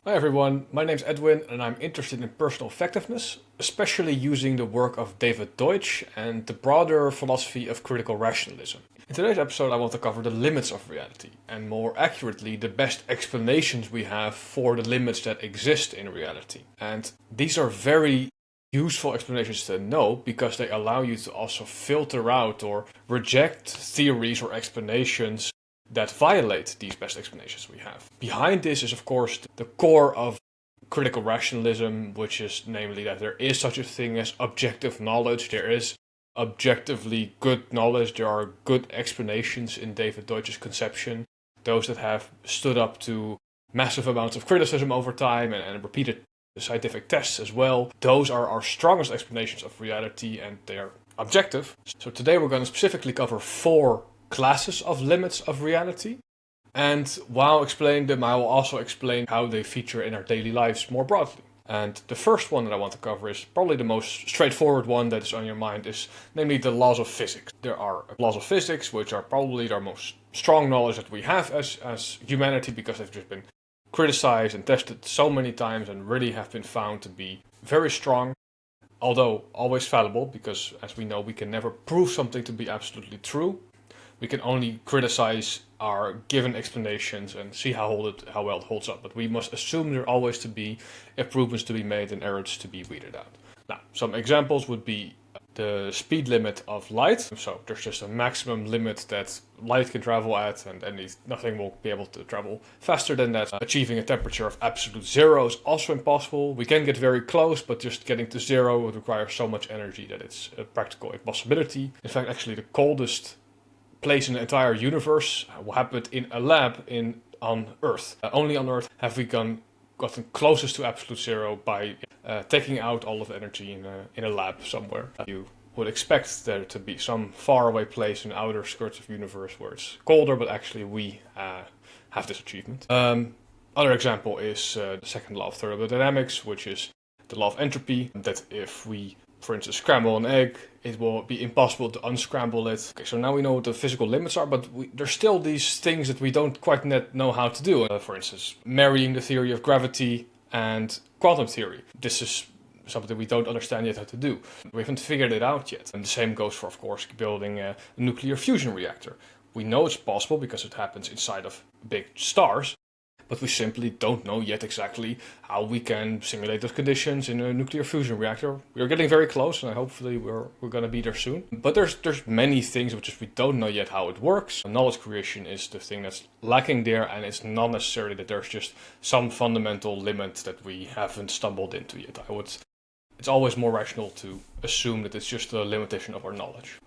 Hi everyone, my name's Edwin and I'm interested in personal effectiveness, especially using the work of David Deutsch and the broader philosophy of critical rationalism. In today's episode I want to cover the limits of reality, and more accurately the best explanations we have for the limits that exist in reality. And these are very useful explanations to know because they allow you to also filter out or reject theories or explanations that violate these best explanations we have. Behind this is of course the core of critical rationalism, which is namely that there is such a thing as objective knowledge, there is objectively good knowledge, there are good explanations in David Deutsch's conception, those that have stood up to massive amounts of criticism over time and repeated scientific tests as well. Those are our strongest explanations of reality and they are objective. So today we're going to specifically cover four classes of limits of reality, and while explaining them I will also explain how they feature in our daily lives more broadly. And the first one that I want to cover is probably the most straightforward one that is on your mind, is namely the laws of physics. There are laws of physics which are probably our most strong knowledge that we have as humanity, because they've just been criticized and tested so many times and really have been found to be very strong, although always fallible, because as we know we can never prove something to be absolutely true. We can only criticize our given explanations and see how well it holds up. But we must assume there are always to be improvements to be made and errors to be weeded out. Now, some examples would be the speed limit of light. So there's just a maximum limit that light can travel at, and nothing will be able to travel faster than that. Achieving a temperature of absolute zero is also impossible. We can get very close, but just getting to zero would require so much energy that it's a practical impossibility. In fact, actually the coldest place in the entire universe will happen in a lab on Earth. Only on Earth have we gotten closest to absolute zero by taking out all of the energy in a lab somewhere. You would expect there to be some faraway place in the outer skirts of the universe where it's colder, but actually we have this achievement. Other example is the second law of thermodynamics, which is the law of entropy, that if we, for instance, scramble an egg, it will be impossible to unscramble it. Okay, so now we know what the physical limits are, but there's still these things that we don't quite know how to do. For instance, marrying the theory of gravity and quantum theory. This is something we don't understand yet how to do. We haven't figured it out yet. And the same goes for, of course, building a nuclear fusion reactor. We know it's possible because it happens inside of big stars, but we simply don't know yet exactly how we can simulate those conditions in a nuclear fusion reactor. We're getting very close, and hopefully we're going to be there soon. But there's many things which we don't know yet how it works. Knowledge creation is the thing that's lacking there, and it's not necessarily that there's just some fundamental limit that we haven't stumbled into yet. It's always more rational to assume that it's just a limitation of our knowledge.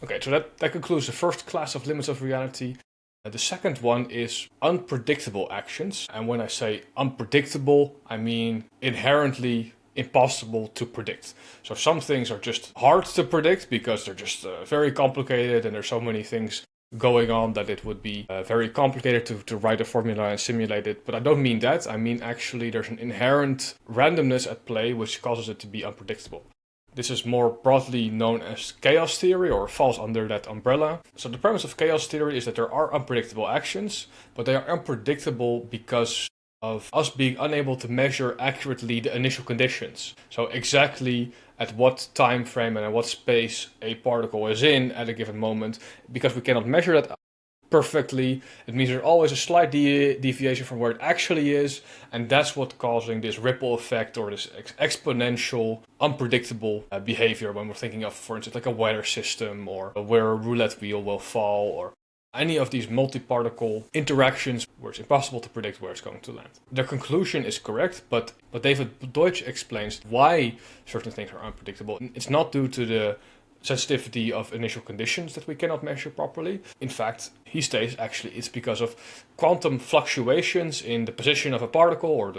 Okay, so that concludes the first class of limits of reality. The second one is unpredictable actions. And when I say unpredictable, I mean inherently impossible to predict. So some things are just hard to predict because they're just very complicated and there's so many things going on that it would be very complicated to write a formula and simulate it. But I don't mean that. I mean actually there's an inherent randomness at play which causes it to be unpredictable. This is more broadly known as chaos theory, or falls under that umbrella. So the premise of chaos theory is that there are unpredictable actions, but they are unpredictable because of us being unable to measure accurately the initial conditions. So exactly at what time frame and at what space a particle is in at a given moment, because we cannot measure that perfectly, it means there's always a slight deviation from where it actually is, and that's what's causing this ripple effect or this exponential, unpredictable behavior when we're thinking of, for instance, like a weather system or where a roulette wheel will fall or any of these multi-particle interactions where it's impossible to predict where it's going to land. Their conclusion is correct, but David Deutsch explains why certain things are unpredictable. It's not due to the sensitivity of initial conditions that we cannot measure properly. In fact, he states actually it's because of quantum fluctuations in the position of a particle or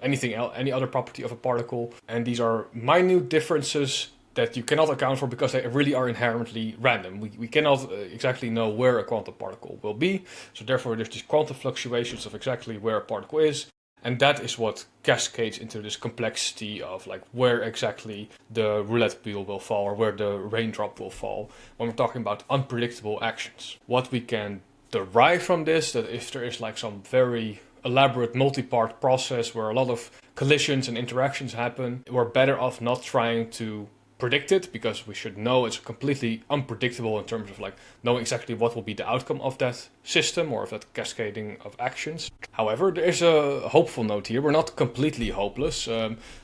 any other property of a particle. And these are minute differences that you cannot account for because they really are inherently random. We cannot exactly know where a quantum particle will be. So therefore there's these quantum fluctuations of exactly where a particle is. And that is what cascades into this complexity of like where exactly the roulette wheel will fall or where the raindrop will fall when we're talking about unpredictable actions. What we can derive from this, that if there is like some very elaborate multi-part process where a lot of collisions and interactions happen. We're better off not trying to predict it, because we should know it's completely unpredictable in terms of like knowing exactly what will be the outcome of that system or of that cascading of actions. However, there is a hopeful note here. We're not completely hopeless.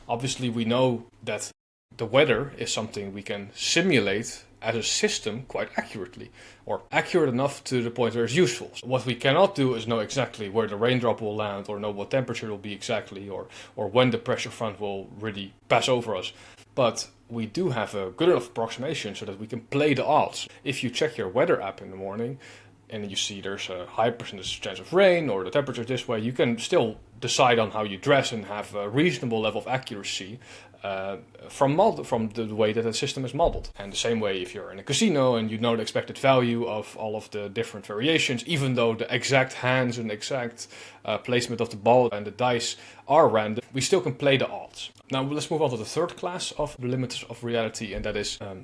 Obviously, we know that the weather is something we can simulate as a system quite accurately, or accurate enough to the point where it's useful. So what we cannot do is know exactly where the raindrop will land, or know what temperature it will be exactly, or when the pressure front will really pass over us. But we do have a good enough approximation so that we can play the odds. If you check your weather app in the morning and you see there's a high percentage chance of rain, or the temperature this way, you can still decide on how you dress and have a reasonable level of accuracy from the way that the system is modeled. And the same way, if you're in a casino and you know the expected value of all of the different variations, even though the exact hands and exact placement of the ball and the dice are random, we still can play the odds. Now let's move on to the third class of the limits of reality, and that is a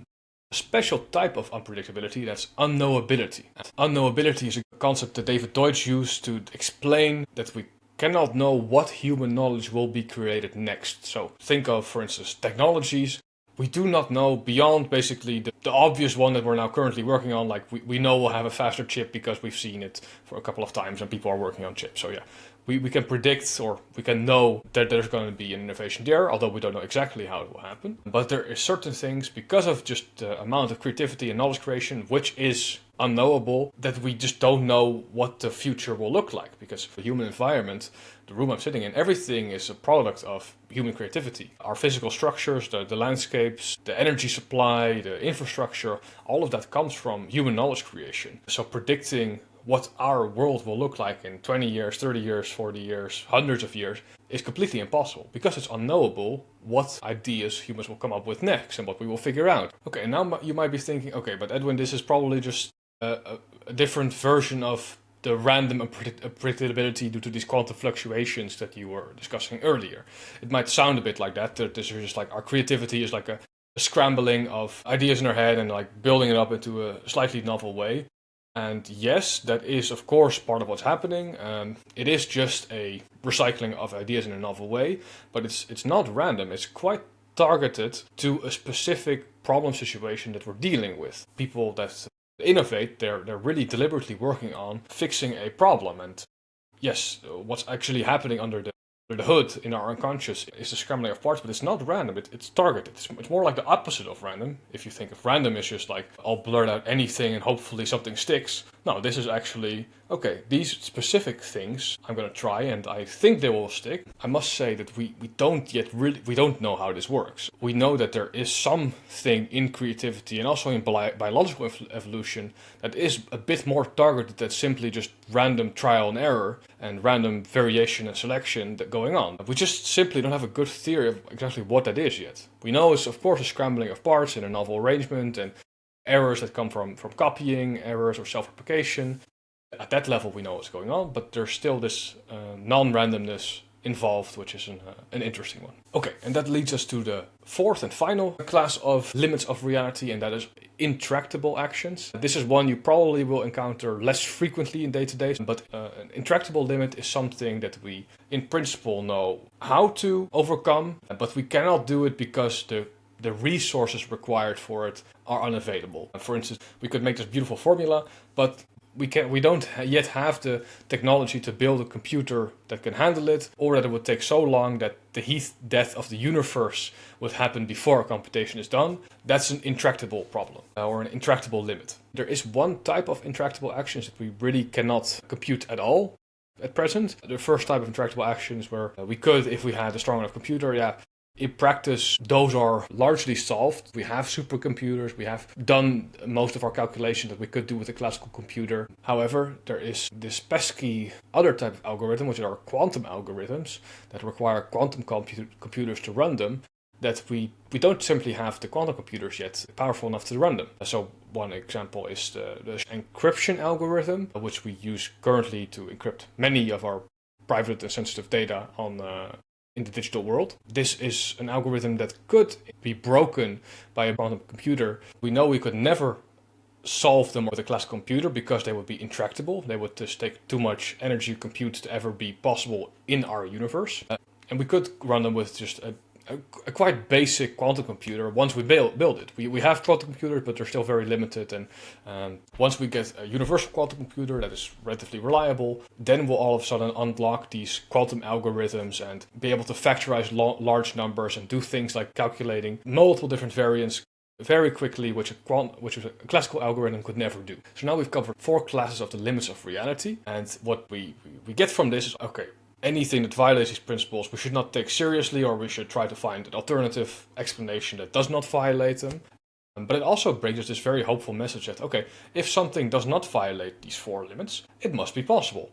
special type of unpredictability, that's unknowability. Unknowability is a concept that David Deutsch used to explain that we cannot know what human knowledge will be created next. So think of, for instance, technologies. We do not know beyond basically the obvious one that we're now currently working on. Like we know we'll have a faster chip because we've seen it for a couple of times and people are working on chips. So yeah, we can predict, or we can know that there's going to be an innovation there, although we don't know exactly how it will happen. But there are certain things, because of just the amount of creativity and knowledge creation, which is unknowable, that we just don't know what the future will look like, because the human environment, the room I'm sitting in, everything is a product of human creativity. Our physical structures, the landscapes, the energy supply, the infrastructure, all of that comes from human knowledge creation. So predicting what our world will look like in 20 years, 30 years, 40 years, hundreds of years is completely impossible, because it's unknowable what ideas humans will come up with next and what we will figure out. Okay, and now you might be thinking, okay, but Edwin, this is probably just a different version of the random unpredictability due to these quantum fluctuations that you were discussing earlier. It might sound a bit like that this is just like our creativity is like a scrambling of ideas in our head and like building it up into a slightly novel way. And yes, that is of course part of what's happening. It is just a recycling of ideas in a novel way, but it's not random. It's quite targeted to a specific problem situation that we're dealing with. People that innovate, they're really deliberately working on fixing a problem. And yes, what's actually happening under the hood in our unconscious is the scrambling of parts, but it's not random, it's targeted. It's more like the opposite of random. If you think of random as just like, I'll blurt out anything and hopefully something sticks. No, this is actually, okay, these specific things I'm going to try and I think they will stick. I must say that we don't know how this works. We know that there is something in creativity and also in biological evolution that is a bit more targeted than simply just random trial and error and random variation and selection that going on. We just simply don't have a good theory of exactly what that is yet. We know it's of course a scrambling of parts in a novel arrangement and errors that come from copying, errors or self-replication. At that level we know what's going on, but there's still this non-randomness involved, which is an interesting one. Okay, and that leads us to the fourth and final class of limits of reality, and that is intractable actions. This is one you probably will encounter less frequently in day-to-day, but an intractable limit is something that we in principle know how to overcome, but we cannot do it because the resources required for it are unavailable. For instance, we could make this beautiful formula, but we don't yet have the technology to build a computer that can handle it, or that it would take so long that the heat death of the universe would happen before a computation is done. That's an intractable problem, or an intractable limit. There is one type of intractable actions that we really cannot compute at all at present. The first type of intractable actions where we could, if we had a strong enough computer, in practice, those are largely solved. We have supercomputers, we have done most of our calculations that we could do with a classical computer. However, there is this pesky other type of algorithm, which are quantum algorithms that require quantum computers to run them, that we don't simply have the quantum computers yet powerful enough to run them. So one example is the encryption algorithm, which we use currently to encrypt many of our private and sensitive data in the digital world. This is an algorithm that could be broken by a quantum computer. We know we could never solve them with a classical computer because they would be intractable. They would just take too much energy to compute to ever be possible in our universe. And we could run them with just a quite basic quantum computer once we build it. We have quantum computers, but they're still very limited. And once we get a universal quantum computer that is relatively reliable, then we'll all of a sudden unlock these quantum algorithms and be able to factorize large numbers and do things like calculating multiple different variants very quickly, which a classical algorithm could never do. So now we've covered 4 classes of the limits of reality, and what we get from this is, okay, anything that violates these principles we should not take seriously, or we should try to find an alternative explanation that does not violate them. But it also brings us this very hopeful message that, okay, if something does not violate these 4 limits, it must be possible.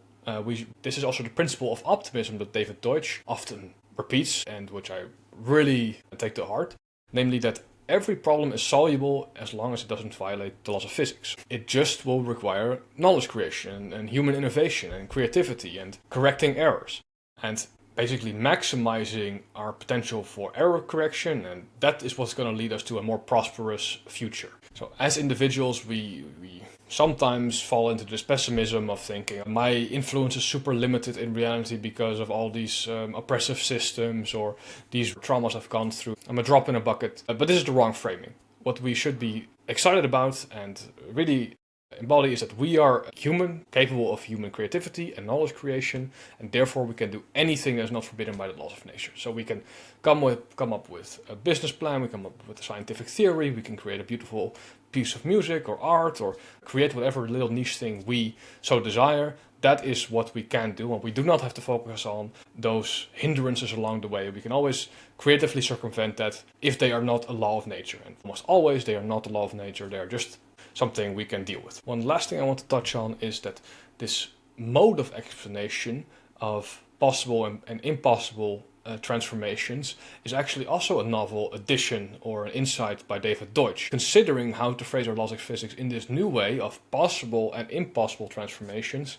This is also the principle of optimism that David Deutsch often repeats, and which I really take to heart, namely that every problem is soluble as long as it doesn't violate the laws of physics. It just will require knowledge creation and human innovation and creativity and correcting errors. And basically maximizing our potential for error correction, and that is what's going to lead us to a more prosperous future. So as individuals, we sometimes fall into this pessimism of thinking my influence is super limited in reality because of all these oppressive systems or these traumas I've gone through. I'm a drop in a bucket, but this is the wrong framing. What we should be excited about and really embody is that we are human, capable of human creativity and knowledge creation, and therefore we can do anything that is not forbidden by the laws of nature. So we can come up with a business plan, we come up with a scientific theory, we can create a beautiful piece of music or art, or create whatever little niche thing we so desire. That is what we can do, and we do not have to focus on those hindrances along the way. We can always creatively circumvent that if they are not a law of nature. And almost always they are not a law of nature, they are just something we can deal with. One last thing I want to touch on is that this mode of explanation of possible and impossible transformations is actually also a novel addition or an insight by David Deutsch, considering how to phrase our laws of physics in this new way of possible and impossible transformations,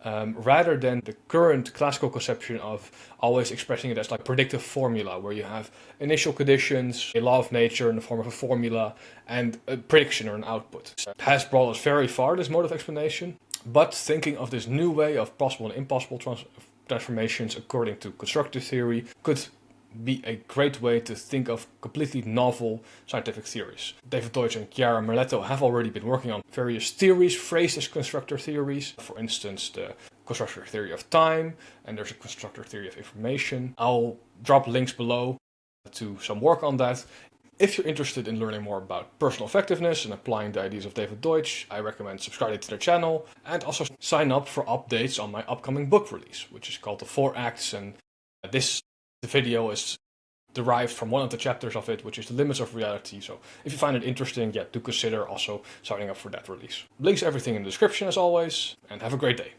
rather than the current classical conception of always expressing it as like predictive formula, where you have initial conditions, a law of nature in the form of a formula, and a prediction or an output. It has brought us very far, this mode of explanation, but thinking of this new way of possible and impossible transformations according to constructor theory could be a great way to think of completely novel scientific theories. David Deutsch and Chiara Merletto have already been working on various theories phrased as constructor theories. For instance, the constructor theory of time, and there's a constructor theory of information. I'll drop links below to some work on that. If you're interested in learning more about personal effectiveness and applying the ideas of David Deutsch, I recommend subscribing to their channel and also sign up for updates on my upcoming book release, which is called The 4 Acts. And the video is derived from one of the chapters of it, which is The Limits of Reality. So if you find it interesting, do consider also signing up for that release. Links to everything in the description as always, and have a great day.